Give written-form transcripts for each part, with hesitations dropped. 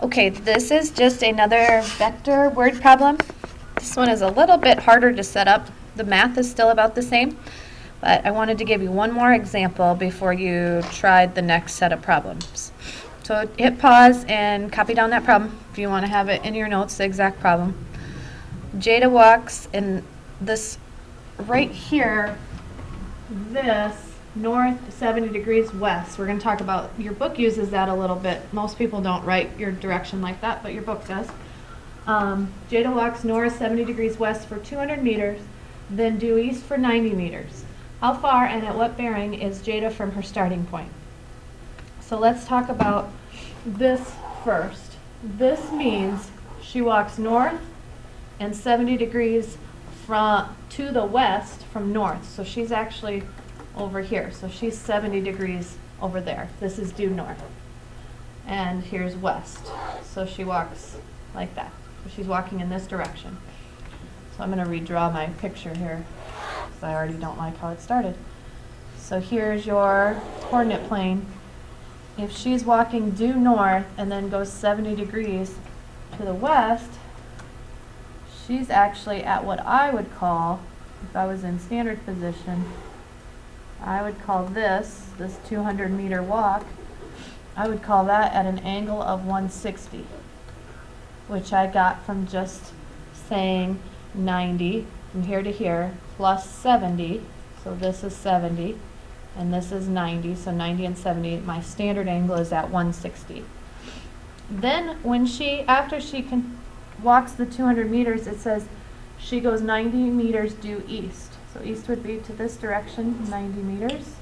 Okay, this is just another vector word problem. This one is a little bit harder to set up. The math is still about the same, but I wanted to give you one more example before you tried the next set of problems. So hit pause and copy down that problem if you want to have it in your notes, the exact problem. Jada walks in this right here, this north 70 degrees west. We're going to talk about, your book uses that a little bit. Most people don't write your direction like that, but your book does. Jada walks north 70 degrees west for 200 meters, then due east for 90 meters. How far and at what bearing is Jada from her starting point? So let's talk about this first. This means she walks north and 70 degrees to the west from north. So she's actually over here. So she's 70 degrees over there. This is due north. And here's west. So she walks like that. So she's walking in this direction. So I'm going to redraw my picture here because I already don't like how it started. So here's your coordinate plane. If she's walking due north and then goes 70 degrees to the west, she's actually at what I would call, if I was in standard position, I would call this 200 meter walk, I would call that at an angle of 160, which I got from just saying 90 from here to here plus 70, so this is 70 and this is 90, so 90 and 70, my standard angle is at 160. Then when after she walks the 200 meters, it says she goes 90 meters due east. So east would be to this direction, 90 meters.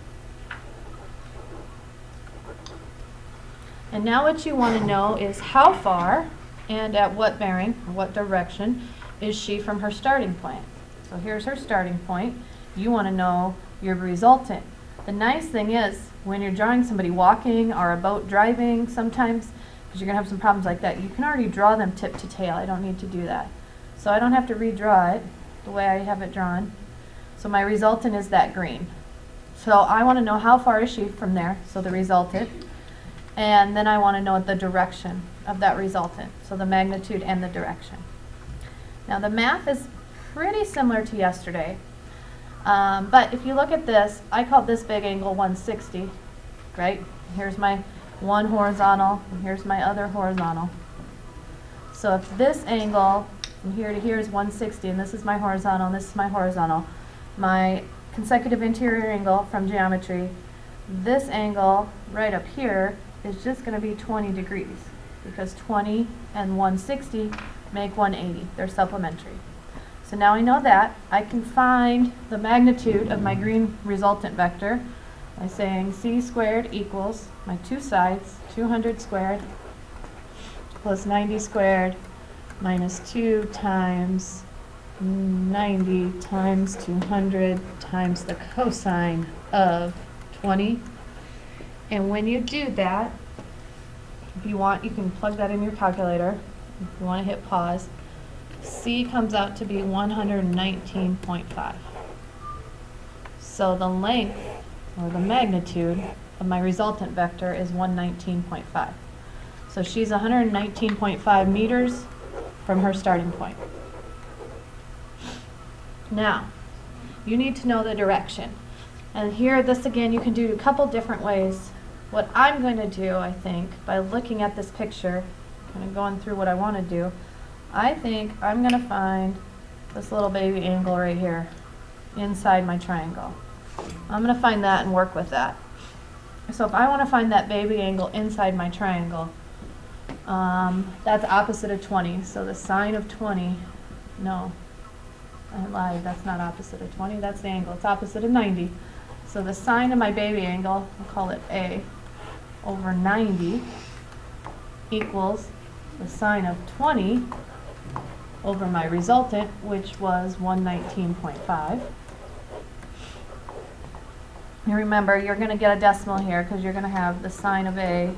And now what you want to know is how far and at what bearing, or what direction, is she from her starting point. So here's her starting point. You want to know your resultant. The nice thing is, when you're drawing somebody walking or a boat driving sometimes, because you're going to have some problems like that, you can already draw them tip to tail. I don't need to do that. So I don't have to redraw it the way I have it drawn. So my resultant is that green. So I want to know how far is she from there, so the resultant. And then I want to know the direction of that resultant, so the magnitude and the direction. Now the math is pretty similar to yesterday. But if you look at this, I called this big angle 160, right? Here's my one horizontal, and here's my other horizontal. So if this angle from here to here is 160, and this is my horizontal, and this is my horizontal, my consecutive interior angle from geometry, this angle right up here is just going to be 20 degrees, because 20 and 160 make 180. They're supplementary. So now I know that. I can find the magnitude of my green resultant vector by saying c squared equals my two sides, 200 squared plus 90 squared minus 2 times 90 times 200 times the cosine of 20. And when you do that, if you want, you can plug that in your calculator. If you want to hit pause, C comes out to be 119.5. So the length, or the magnitude, of my resultant vector is 119.5. So she's 119.5 meters from her starting point. Now, you need to know the direction. And here, this again, you can do a couple different ways. What I'm going to do, I think, by looking at this picture, kind of going through what I want to do, I think I'm going to find this little baby angle right here inside my triangle. I'm going to find that and work with that. So if I want to find that baby angle inside my triangle, that's opposite of 20. So the sine of 20, no, I lied, that's not opposite of 20, that's the angle. It's opposite of 90. So the sine of my baby angle, I'll call it A, over 90 equals the sine of 20 over my resultant, which was 119.5. And remember, you're going to get a decimal here because you're going to have the sine of A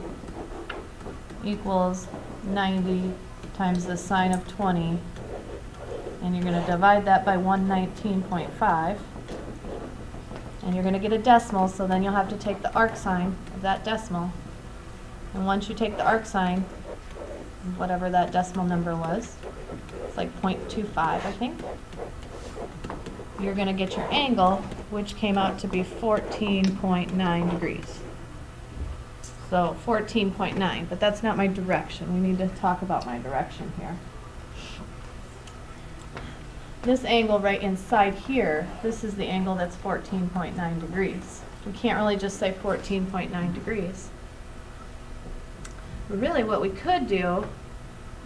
equals 90 times the sine of 20, and you're going to divide that by 119.5, and you're going to get a decimal, so then you'll have to take the arc sign of that decimal. And once you take the arc sign, whatever that decimal number was. It's like 0.25, I think. You're going to get your angle, which came out to be 14.9 degrees. So 14.9, but that's not my direction. We need to talk about my direction here. This angle right inside here, this is the angle that's 14.9 degrees. We can't really just say 14.9 degrees. Really what we could do,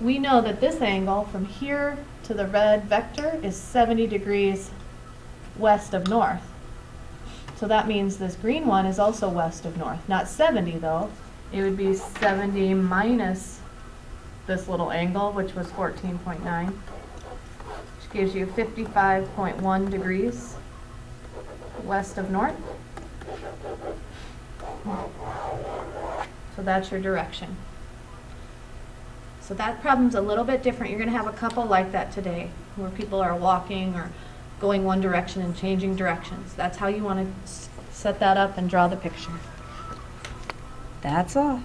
we know that this angle from here to the red vector is 70 degrees west of north. So that means this green one is also west of north. Not 70 though. It would be 70 minus this little angle, which was 14.9. Gives you 55.1 degrees west of north. So that's your direction. So that problem's a little bit different. You're going to have a couple like that today, where people are walking or going one direction and changing directions. That's how you want to set that up and draw the picture. That's all.